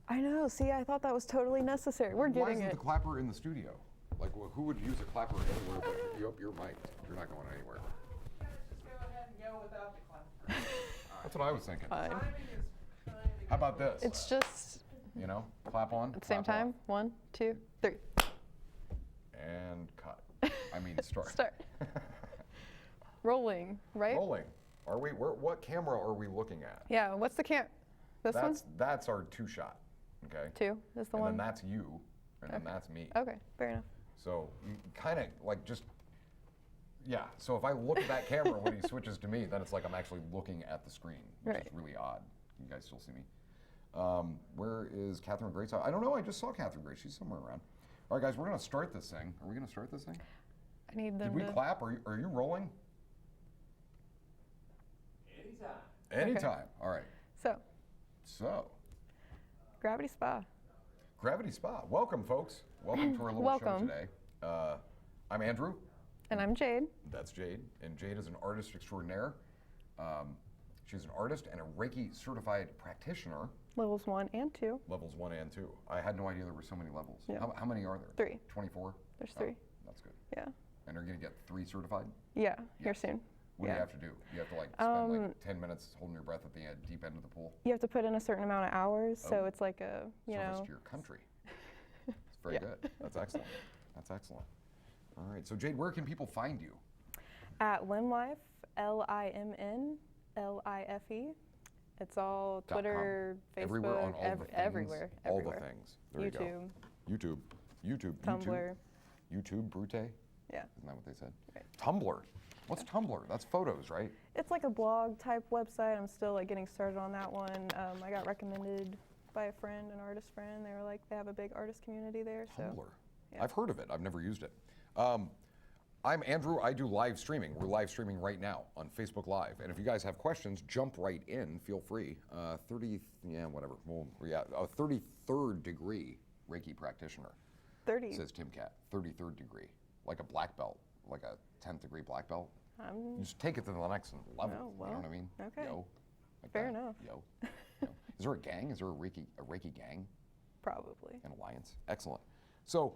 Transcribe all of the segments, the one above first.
I know. See, I thought that was totally necessary. We're Why getting isn't it. the clapper in the studio? Like, who would use a clapper anywhere but you're mic'd. You're not going anywhere. You guys just go ahead and go without the clapper. That's what I was thinking. Fine. Timing is kind of How about this? It's just You know, clap on. at the same clap time. off. 1, 2, 3. And cut. I mean, start. Start. Rolling, right? Rolling. Are we? What camera are we looking at? Yeah. What's the This one? That's our 2-shot. Okay. 2 is the and one. then that's you, and then that's me. Okay. Fair enough. So you kind of like just. Yeah. So if I look at that camera when he switches to me, then it's like I'm actually looking at the screen, which Right. is really odd. You guys still see me? Where is Catherine Grace? I don't know. I just saw Catherine Grace. She's somewhere around. All right, guys, we're gonna start this thing. Are we gonna start this thing? I need them Did we to. clap? Are you rolling? anytime. Anytime. All right. So, So, Gravity Spa. Gravity Spa. Welcome, folks. Welcome to our little show Welcome. today. I'm Andrew. And I'm Jade. That's Jade. And Jade is an artist extraordinaire. She's an artist and a Reiki certified practitioner, Levels 1 and 2. levels 1 and 2. I had no idea there were so many levels. Yeah. How many are there? 3. 24? There's Oh, 3. that's good. Yeah. And are you going to get 3 certified? Yeah. Here Yes. soon. What do Yeah. you have to do? You have to like spend like 10 minutes holding your breath at the deep end of the pool? You have to put in a certain amount of hours, so Oh. it's like a, you Service know. to your country. It's very Yeah. good. That's excellent. That's excellent. All right. So Jade, where can people find you? At LimLife, LIMNLIFE. It's all Twitter, Facebook, Everywhere on all the things. everywhere. All everywhere. the things. There YouTube, you go. YouTube. Tumblr. YouTube, Brute. Yeah. Isn't that what they said? Right. Tumblr. What's Tumblr? That's photos, right? It's like a blog type website. I'm still like getting started on that one. I got recommended by a friend, an artist friend. They were like, they have a big artist community there. So. Tumblr. yeah. I've heard of it. I've never used it. I'm Andrew. I do live streaming. We're live streaming right now on Facebook Live. And if you guys have questions, jump right in. Feel free. 33rd degree Reiki practitioner. 30. Says Tim Cat. 33rd degree. Like a black belt. Like a 10th degree black belt. You just take it to the next level. Oh, well, you know what I mean? okay. Yo. Like Fair that. enough. Yo. Yo. Is there a gang? Is there a Reiki gang? Probably. An alliance. Excellent. So,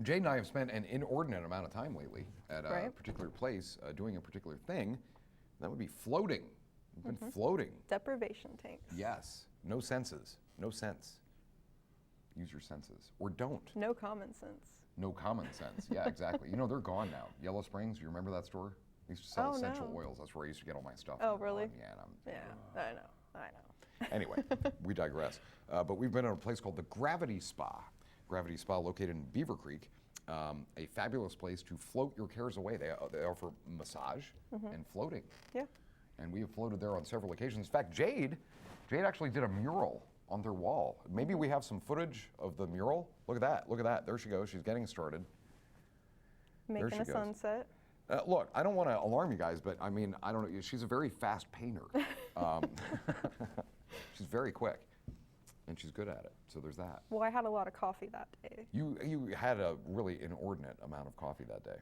Jade and I have spent an inordinate amount of time lately at a Right. particular place doing a particular thing. That would be floating. We've Mm-hmm. been floating. Deprivation tanks. Yes. No senses. No sense. Use your senses. Or don't. No common sense. No common sense. Yeah, exactly. You know, they're gone now. Yellow Springs, you remember that store? They used to sell Oh, essential no. oils. That's where I used to get all my stuff. Oh, And they're really? gone. Yeah, and Yeah, I know. Anyway, we digress. But we've been at a place called the Gravity Spa. Gravity Spa located in Beaver Creek. A fabulous place to float your cares away. They offer massage and floating. Yeah. And we have floated there on several occasions. In fact, Jade actually did a mural on their wall. Maybe we have some footage of the mural. Look at that. Look at that. There she goes. She's getting started. Making she a goes. sunset. Look, I don't want to alarm you guys, but I mean, I don't know. She's a very fast painter. She's very quick, and she's good at it. So there's that. Well, I had a lot of coffee that day. You had a really inordinate amount of coffee that day.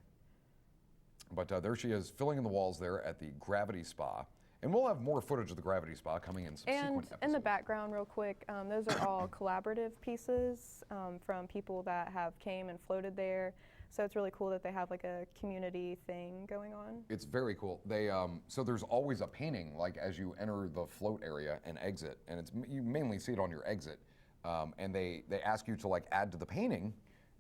But there she is, filling in the walls there at the Gravity Spa. And we'll have more footage of the Gravity Spa coming in subsequent And episodes. in the background, real quick, those are all collaborative pieces from people that have came and floated there. So it's really cool that they have like a community thing going on. It's very cool. They so there's always a painting like as you enter the float area and exit, and it's you mainly see it on your exit. And they ask you to like add to the painting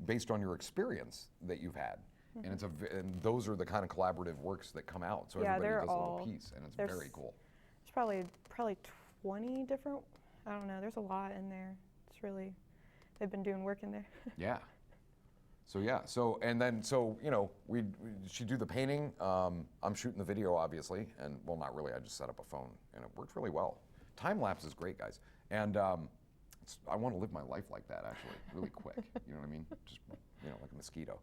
based on your experience that you've had. Mm-hmm. And those are the kind of collaborative works that come out. So Yeah, everybody they're does a little all- piece, and it's there's- very cool. There's probably 20 different, I don't know, there's a lot in there. It's really, they've been doing work in there. Yeah. So you know, she'd do the painting. I'm shooting the video, obviously, and well, not really. I just set up a phone, and it worked really well. Time lapse is great, guys, and I want to live my life like that, actually, really quick. You know what I mean? Just like a mosquito.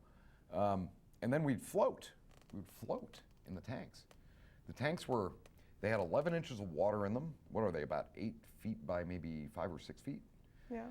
And then we'd float. We'd float in the tanks. The tanks they had 11 inches of water in them. What are they? About 8 feet by maybe 5 or 6 feet. Yeah.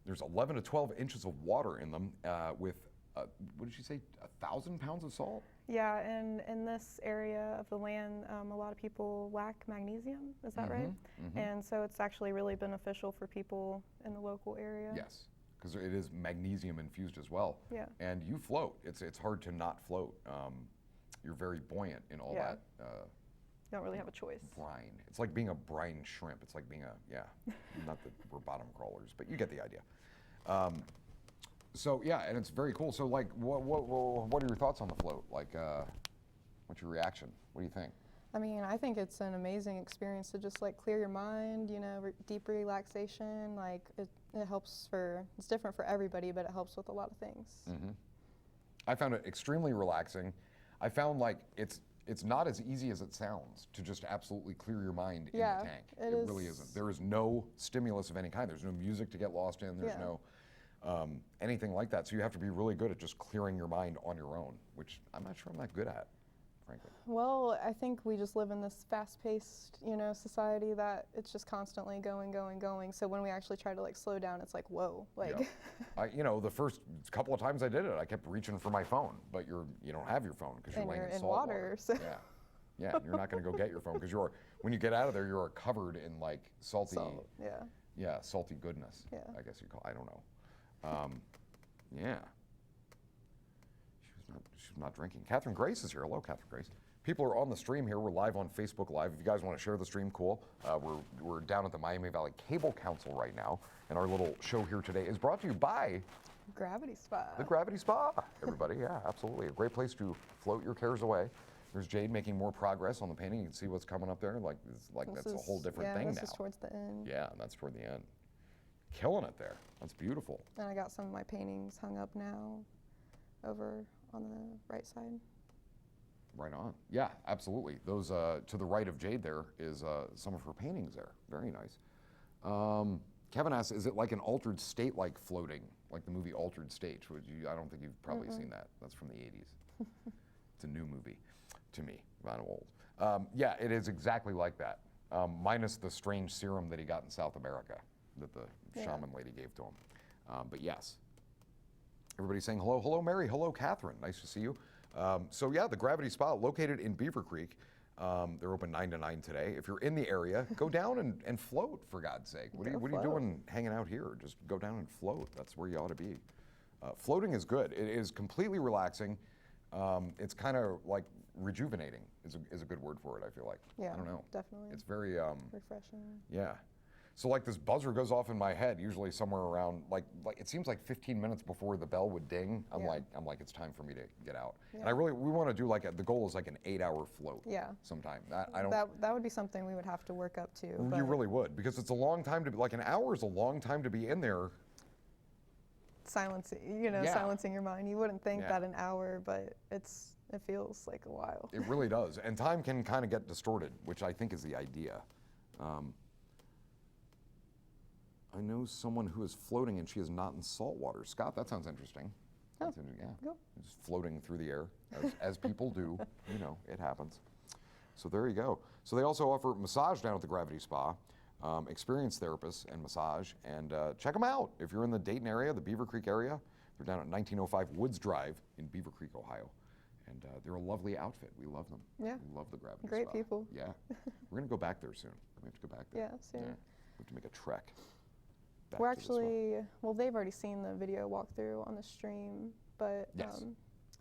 There's 11 to 12 inches of water in them with what did she say? 1,000 pounds of salt? Yeah, and in this area of the land, a lot of people lack magnesium. Is that right? And so it's actually really beneficial for people in the local area. Yes, because it is magnesium infused as well. Yeah. And you float. It's hard to not float. You're very buoyant in all that. You don't really have a choice. Brine. It's like being a brine shrimp. It's like being not that we're bottom crawlers, but you get the idea. So yeah, and it's very cool. So like, what are your thoughts on the float? Like, what's your reaction? What do you think? I mean, I think it's an amazing experience to just like clear your mind, you know, deep relaxation. Like it helps it's different for everybody, but it helps with a lot of things. I found it extremely relaxing. I found like it's not as easy as it sounds to just absolutely clear your mind in the tank. It really isn't. There is no stimulus of any kind. There's no music to get lost in. There's no anything like that. So you have to be really good at just clearing your mind on your own, which I'm not sure I'm that good at, frankly. Well, I think we just live in this fast-paced, you know, society that it's just constantly going. So when we actually try to like slow down, it's like, whoa, like. You know, the first couple of times I did it, I kept reaching for my phone, but you don't have your phone because you're laying in salt water. So. Yeah, you're not going to go get your phone because when you get out of there, you're covered in like salty. Salt, Yeah, salty goodness. Yeah. I guess you call. I don't know. Yeah. She's not drinking. Catherine Grace is here. Hello, Catherine Grace. People are on the stream here. We're live on Facebook Live. If you guys want to share the stream, cool. We're down at the Miami Valley Cable Council right now, and our little show here today is brought to you by Gravity Spa. the Gravity Spa. Everybody, yeah, absolutely. A great place to float your cares away. There's Jade making more progress on the painting. You can see what's coming up there. That's a whole different thing now. This is towards the end. Yeah, that's toward the end. Killing it there. That's beautiful. And I got some of my paintings hung up now over on the right side. Right on. Yeah, absolutely. Those to the right of Jade there is some of her paintings there. Very nice. Kevin asks, is it like an altered state like floating, like the movie Altered State? I don't think you've probably seen that. That's from the 80s. It's a new movie to me. I'm old. Yeah, it is exactly like that, minus the strange serum that he got in South America that the shaman lady gave to him. But yes. Everybody's saying hello. Hello, Mary. Hello, Catherine. Nice to see you. So yeah, the Gravity Spa located in Beaver Creek. They're open 9 to 9 today. If you're in the area, go down and float, for God's sake. What are you doing hanging out here? Just go down and float. That's where you ought to be. Floating is good. It is completely relaxing. It's kind of like rejuvenating is a good word for it, I feel like. Yeah, I don't know. definitely. It's very refreshing. Yeah. So like this buzzer goes off in my head usually somewhere around like it seems like 15 minutes before the bell would ding. I'm like it's time for me to get out. Yeah. And we want to do the goal is like an 8-hour float. Yeah. Sometime. That would be something we would have to work up to. You really would, because it's a long time to be, like an hour is a long time to be in there. Silencing your mind. You wouldn't think that an hour, but it feels like a while. It really does. And time can kind of get distorted, which I think is the idea. I know someone who is floating and she is not in salt water. Scott, that sounds interesting. Oh, yeah. cool. Just floating through the air, as people do. It happens. So there you go. So they also offer massage down at the Gravity Spa, experienced therapists and massage. And check them out. If you're in the Dayton area, the Beaver Creek area, they're down at 1905 Woods Drive in Beaver Creek, Ohio. And they're a lovely outfit. We love them. Yeah. We love the Gravity Spa. Great people. Yeah. We're going to go back there soon. We have to go back there. Yeah, soon. Yeah. We have to make a trek. We're actually, they've already seen the video walkthrough on the stream, but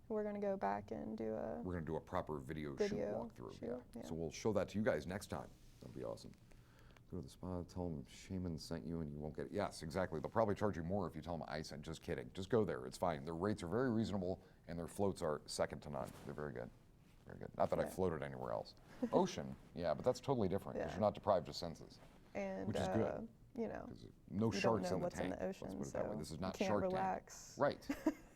we're going to go back and do We're going to do a proper video shoot walkthrough. Yeah. So we'll show that to you guys next time. That'll be awesome. Go to the spa, tell them Shaman sent you and you won't get it. Yes, exactly. They'll probably charge you more if you tell them I sent. Just kidding. Just go there. It's fine. Their rates are very reasonable and their floats are second to none. They're very good. Very good. Not that I floated anywhere else. Ocean, yeah, but that's totally different because you're not deprived of senses, which is good. No sharks in the what's tank. in the ocean, Let's put it that way. This is not you can't Shark relax. Tank.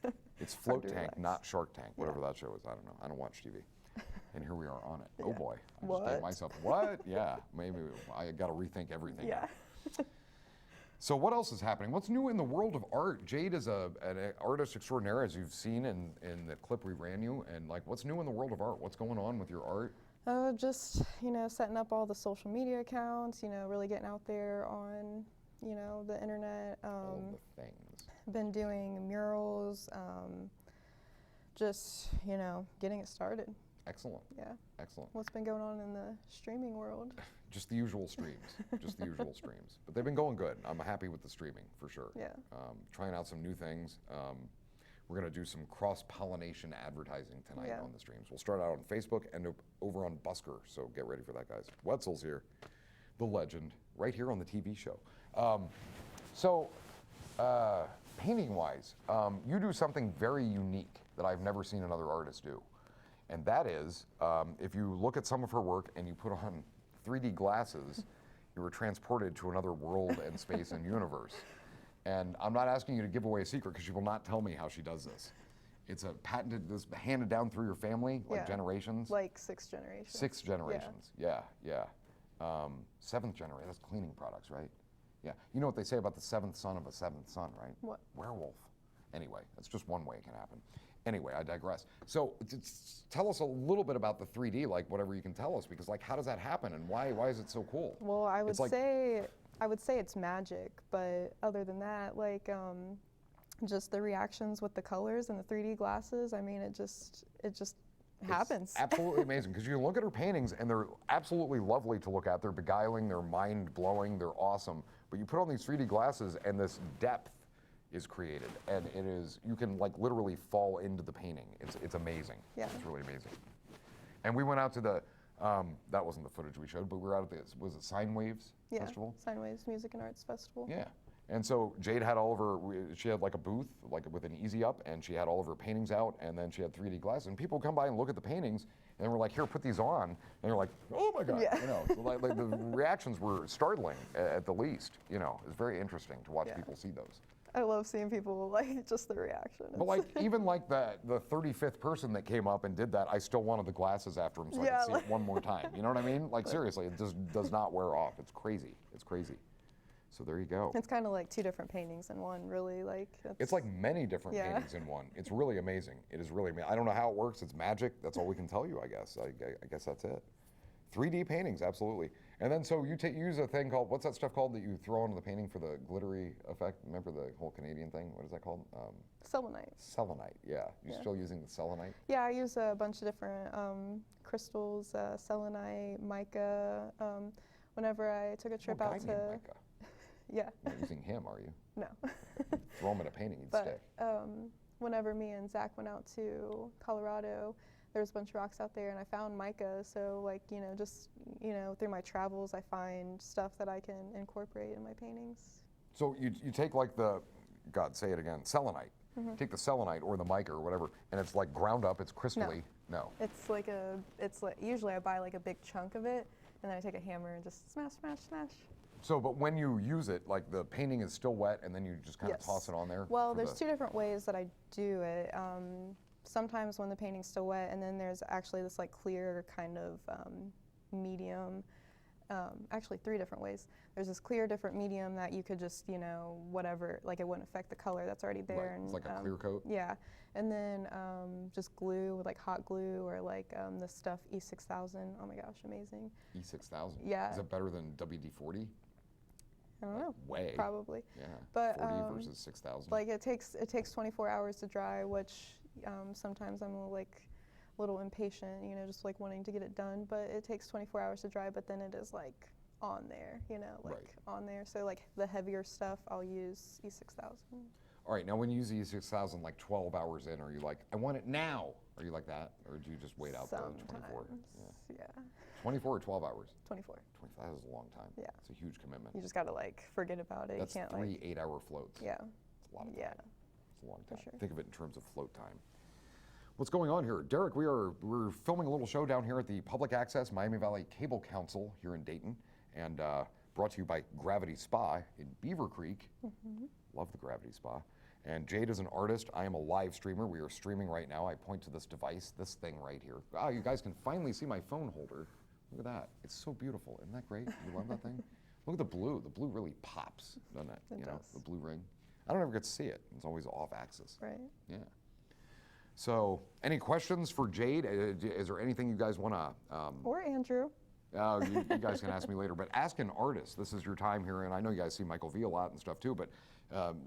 Right. It's Float Tank, relax. not Shark Tank, whatever that show is. I don't know. I don't watch TV. And here we are on it. Oh boy. I just gave myself, what? Yeah, maybe I got to rethink everything. Yeah. So what else is happening? What's new in the world of art? Jade is an artist extraordinaire, as you've seen in the clip we ran you. And what's new in the world of art? What's going on with your art? Just, setting up all the social media accounts, really getting out there on, the internet. All the things. Been doing murals, just, getting it started. Excellent. Yeah. Excellent. What's been going on in the streaming world? Just the usual streams. Just the usual streams. But they've been going good. I'm happy with the streaming for sure. Yeah. Trying out some new things. We're going to do some cross-pollination advertising tonight Yeah. on the streams. We'll start out on Facebook and over on Busker, so get ready for that, guys. Wetzel's here, the legend, right here on the TV show. Painting-wise, you do something very unique that I've never seen another artist do. And that is, if you look at some of her work and you put on 3D glasses, you were transported to another world and space and universe. And I'm not asking you to give away a secret because she will not tell me how she does this. It's a patented, this handed down through your family, like Yeah. generations? Like 6 generations. 6 generations, yeah. 7th generation, that's cleaning products, right? Yeah. You know what they say about the 7th son of a 7th son, right? What? Werewolf. Anyway, that's just one way it can happen. Anyway, I digress. So tell us a little bit about the 3D, like whatever you can tell us, because like how does that happen and why is it so cool? Well, I would It's like- say it's magic, but other than that, like just the reactions with the colors and the 3D glasses, I mean, it just happens. It's absolutely amazing because you look at her paintings and they're absolutely lovely to look at. They're beguiling, they're mind-blowing, they're awesome. But you put on these 3D glasses and this depth is created, and it is, you can like literally fall into the painting. It's amazing. Yeah. It's really amazing. And we went out to the, that wasn't the footage we showed, but we were out at the, was it Sine Waves Yeah, Festival? Sine Waves Music and Arts Festival. Yeah. And so Jade had all of her, she had like a booth, like with an easy up, and she had all of her paintings out, and then she had 3D glasses. And people come by and look at the paintings, and we're like, here, put these on. And they're like, oh my God. Yeah. You know, so like the reactions were startling at the least. You know, it's very interesting to watch Yeah. people see those. I love seeing people, like, just the reaction. But like, even like the 35th person that came up and did that, I still wanted the glasses after him so I Yeah, could see like- it one more time. You know what I mean? Like seriously, it just does not wear off. It's crazy. It's crazy. So there you go. It's kind of like 2 different paintings in one, really. Like It's like many different Yeah. paintings in one. It's really amazing. It is really amazing. I don't know how it works. It's magic. That's all we can tell you, I guess. I guess that's it. 3D paintings, absolutely. And then so you use a thing called, what's that stuff called that you throw onto the painting for the glittery effect? Remember the whole Canadian thing? What is that called? selenite. Selenite, yeah. You Yeah. still using the selenite? Yeah, I use a bunch of different crystals, selenite, mica. Whenever I took a trip Oh, a guy out named to, Micah. yeah, You're not using him, are you? no. Throw him in a painting, he'd But stick. whenever me and Zach went out to Colorado, there was a bunch of rocks out there, and I found mica. So like, just through my travels, I find stuff that I can incorporate in my paintings. So you take like the, God, say it again, selenite. Take the selenite or the mica or whatever, and it's like ground up, it's crystally. No. It's like usually I buy like a big chunk of it, and then I take a hammer and just smash, smash, smash. So, but when you use it, like the painting is still wet, and then you just kind of Yes. toss it on there? Well, for there's the- 2 different ways that I do it. Sometimes when the painting's still wet, and then there's actually this like clear kind of medium. Actually 3 different ways. There's this clear different medium that you could just, whatever, like it wouldn't affect the color that's already there. Right, And, it's like a clear coat? Yeah, and then just glue, like hot glue, or like the stuff E6000. Oh my gosh, amazing. E6000? Yeah. Is it better than WD-40? I don't know. Way. Probably. Yeah. But 40 versus 6,000. like it takes 24 hours to dry, which sometimes I'm a little impatient, just like wanting to get it done. But it takes 24 hours to dry, but then it is like on there, Right. on there. So like the heavier stuff, I'll use E6000. All right, now when you use the E6000 like 12 hours in, are you like, I want it now? Are you like that? Or do you just wait out the 24? Sometimes, yeah. 24 or 12 hours? 24. 25 is a long time. Yeah. It's a huge commitment. You just gotta like forget about it. That's you can't 3 8-hour floats. Yeah. It's a lot of time. Yeah. It's a long For time. sure. Think of it in terms of float time. What's going on here? Derek, we're filming a little show down here at the Public Access Miami Valley Cable Council here in Dayton, and brought to you by Gravity Spa in Beaver Creek. Love the Gravity Spa. And Jade is an artist. I am a live streamer. We are streaming right now. I point to this device, this thing right here. Ah, you guys can finally see my phone holder. Look at that. It's so beautiful. Isn't that great? You love that thing? Look at the blue. The blue really pops, doesn't it? It You know, does. the blue ring. I don't ever get to see it. It's always off axis. Right. Yeah. So, any questions for Jade? Is there anything you guys want to? Or Andrew. You guys can ask me later. But ask an artist. This is your time here, and I know you guys see Michael V a lot and stuff too. But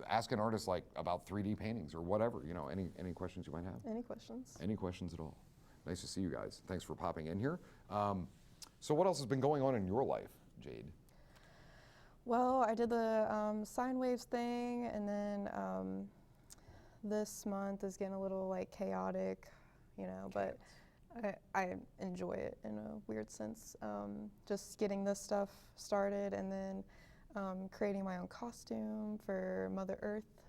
ask an artist like about 3D paintings or whatever. You know, any questions you might have. Any questions? Any questions at all? Nice to see you guys. Thanks for popping in here. So what else has been going on in your life, Jade? Well, I did the sine waves thing, and then this month is getting a little like chaotic, you know, but I enjoy it in a weird sense. Just getting this stuff started, and then creating my own costume for Mother Earth,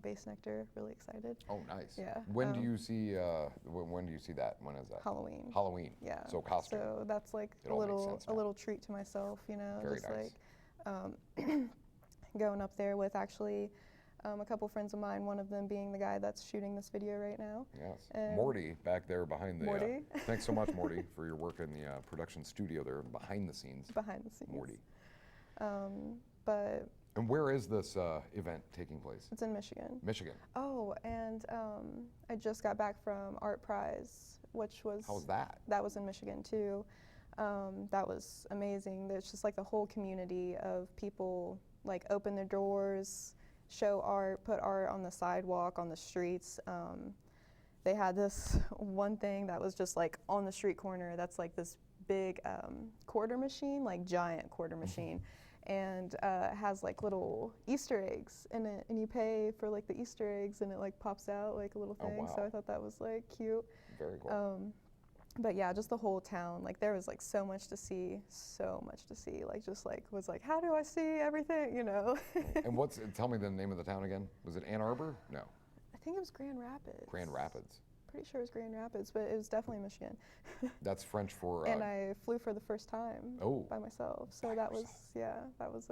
Base Nectar. Really excited. Oh, nice. Yeah. When do you see? When do you see that? When is that? Halloween. Halloween. Yeah. So costume. So that's like It all makes sense now. a little treat to myself, you know, Very just nice. like going up there with actually a couple friends of mine, one of them being the guy that's shooting this video right now. Yes. And Morty back there behind the. Morty. Thanks so much, Morty, for your work in the production studio there behind the scenes. Behind the scenes. Morty. But And where is this event taking place? it's in Michigan. Michigan. Oh, and I just got back from Art Prize, which was How was that? That was in Michigan too. That was amazing. There's just like the whole community of people like open their doors, show art, put art on the sidewalk, on the streets. They had this one thing that was just like on the street corner. That's like this big quarter machine, like giant quarter machine. And it has like little Easter eggs in it, and you pay for like the Easter eggs, and it like pops out like a little Oh, thing. So wow. I thought that was like cute. Very cool. But yeah, just the whole town, like there was like so much to see, like just like was like, how do I see everything, you know? And tell me the name of the town again. Was it Ann Arbor? No. I think it was Grand Rapids. Grand Rapids. Pretty sure it was Grand Rapids, but it was definitely Michigan. That's French for. And I flew for the first time Oh. by myself. So By that yourself. was, yeah, that was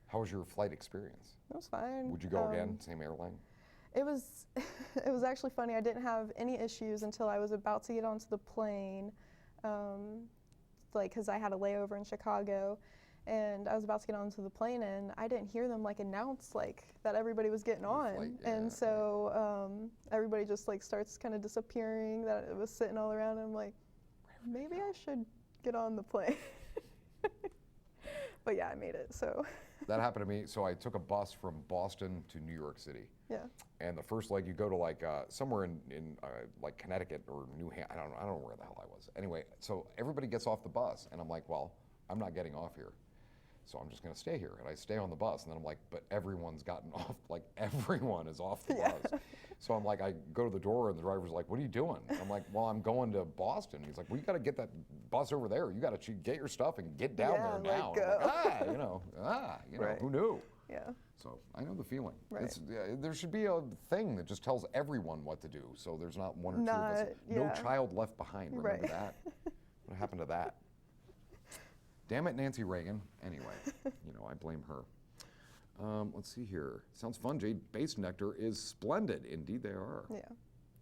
How was your flight experience? it was fine. Would you go again? Same airline? It was, it was actually funny. I didn't have any issues until I was about to get onto the plane, like, because I had a layover in Chicago, and I was about to get onto the plane, and I didn't hear them like announce like that everybody was getting on, flight, and yeah. so everybody just like starts kind of disappearing. That it was sitting all around, and I'm like, maybe I should get on the plane. But yeah, I made it. So. That happened to me. So I took a bus from Boston to New York City. Yeah. And the first leg, you go to like somewhere in like Connecticut or New Hampshire. I don't know where the hell I was. Anyway, so everybody gets off the bus, and I'm like, well, I'm not getting off here. So I'm just going to stay here. And I stay on the bus. And then I'm like, but everyone's gotten off. Like, everyone is off the bus. So I'm like, I go to the door, and the driver's like, what are you doing? I'm like, well, I'm going to Boston. He's like, well, you got to get that bus over there. You got to get your stuff and get down Yeah, there now. like, And I'm like, Right. who knew? Yeah. So I know the feeling. Right. There should be a thing that just tells everyone what to do. So there's not one or two of us. Not- No yeah. child left behind. Remember Right. that? What happened to that? Damn it, Nancy Reagan. Anyway, I blame her. Let's see here. Sounds fun, Jade. Base Nectar is splendid. Indeed, they are. Yeah.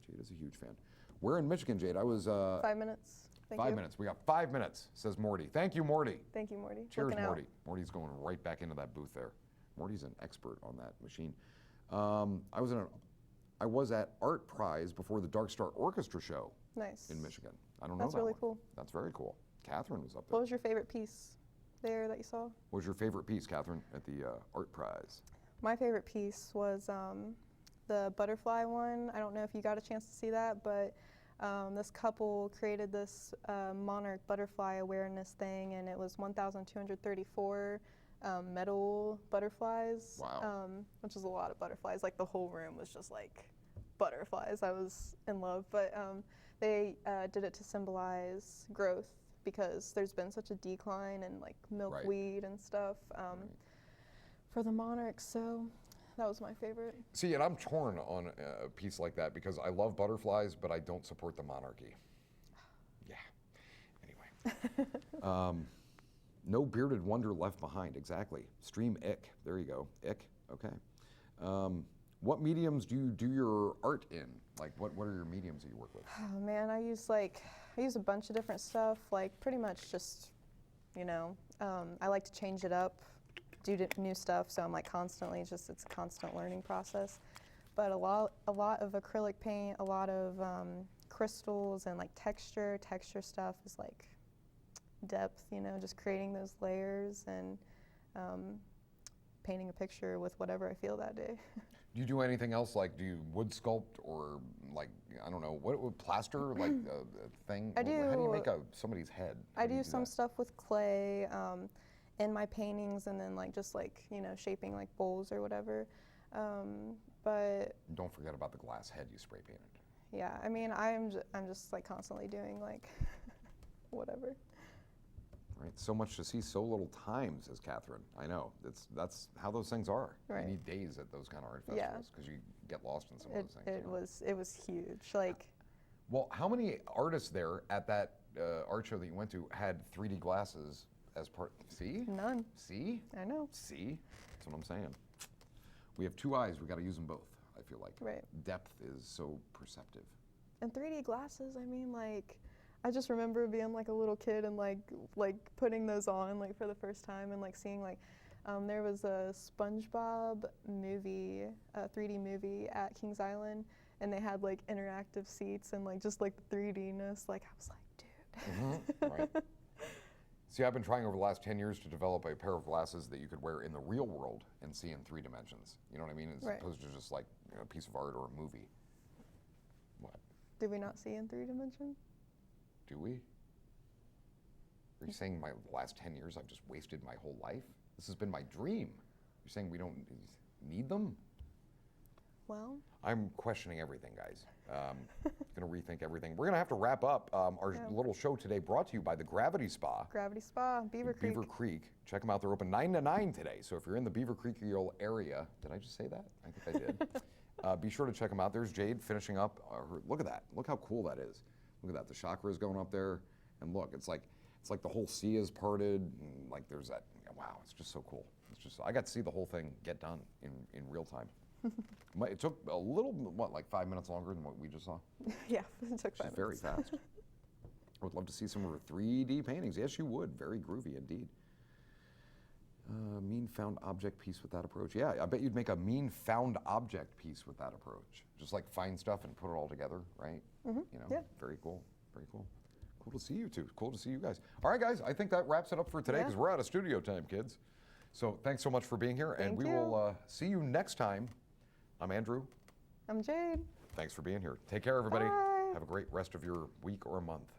Jade is a huge fan. We're in Michigan, Jade. I was 5 minutes. Thank 5 you. minutes. We got 5 minutes, says Morty. Thank you, Morty. Thank you, Morty. Cheers, Looking out. Morty. Morty's going right back into that booth there. Morty's an expert on that machine. I was at Art Prize before the Dark Star Orchestra show Nice. in Michigan. I don't know That's that really one. cool. That's very cool. Catherine was up there. What was your favorite piece there that you saw? What was your favorite piece, Catherine, at the Art Prize? My favorite piece was the butterfly one. I don't know if you got a chance to see that, but this couple created this monarch butterfly awareness thing, and it was 1,234 metal butterflies, Wow. which is a lot of butterflies. Like the whole room was just like butterflies. I was in love, but they did it to symbolize growth because there's been such a decline in like milkweed and stuff for the monarchs. So that was my favorite. See, and I'm torn on a piece like that because I love butterflies, but I don't support the monarchy. Yeah. Anyway. No bearded wonder left behind. Exactly. Stream ick. There you go. Ick. Okay. What mediums do you do your art in? Like, what are your mediums that you work with? Oh man, I use a bunch of different stuff. Like pretty much just, I like to change it up, do new stuff. So I'm like constantly it's a constant learning process. But a lot of acrylic paint, a lot of crystals and like texture stuff is like depth, you know, just creating those layers and painting a picture with whatever I feel that day. Do you do anything else? Like, do you wood sculpt or like, I don't know, what would plaster, like a thing? I How do you do- make somebody's head? I How you do some that? stuff with clay in my paintings, and then like just like, you know, shaping like bowls or whatever. But Don't forget about the glass head you spray painted. yeah, I mean, I'm just like constantly doing like whatever. Right, so much to see, so little time, says Catherine. I know, that's how those things are. Right. You need days at those kind of art Yeah. festivals because you get lost in some of those things. It you know? it was huge. Like, Well, how many artists there at that art show that you went to had 3D glasses as part? See? none. See? I know. See? That's what I'm saying. We have two eyes, we got to use them both, I feel like. Right. Depth is so perceptive. And 3D glasses, I mean, like, I just remember being like a little kid and like putting those on like for the first time and like seeing like there was a SpongeBob movie, a 3D movie at Kings Island, and they had like interactive seats and like just like the 3D-ness. Like, I was like, dude. Right. See, I've been trying over the last 10 years to develop a pair of glasses that you could wear in the real world and see in 3 dimensions. You know what I mean? As Right. opposed to just like a piece of art or a movie. What? Did we not see in 3 dimensions? Do we? Are you saying the last 10 years I've just wasted my whole life? This has been my dream. You're saying we don't need them? Well, I'm questioning everything, guys. Gonna rethink everything. We're gonna have to wrap up our Yeah. little show today, brought to you by the Gravity Spa. Gravity Spa, Beaver Creek. Beaver Creek. Check them out. They're open 9 to 9 today. So if you're in the Beaver Creek area, did I just say that? I think I did. Be sure to check them out. There's Jade finishing up. Look at that. Look how cool that is. Look at that. The chakra is going up there, and look, it's like the whole sea is parted. And like there's that. Wow, it's just so cool. It's just I got to see the whole thing get done in real time. It took a little, like 5 minutes longer than what we just saw. Yeah, it took Which 5 is very minutes. fast. I would love to see some of her 3D paintings. Yes, you would. Very groovy indeed. Mean found object piece with that approach. Yeah, I bet you'd make a mean found object piece with that approach. Just like find stuff and put it all together, right? Mm-hmm. You know, Yeah. very cool. Very cool. Cool to see you two. Cool to see you guys. All right, guys, I think that wraps it up for today Yeah. because we're out of studio time, kids. So thanks so much for being here, and Thank we you. will see you next time. I'm Andrew. I'm Jade. Thanks for being here. Take care, everybody. Bye. Have a great rest of your week or month.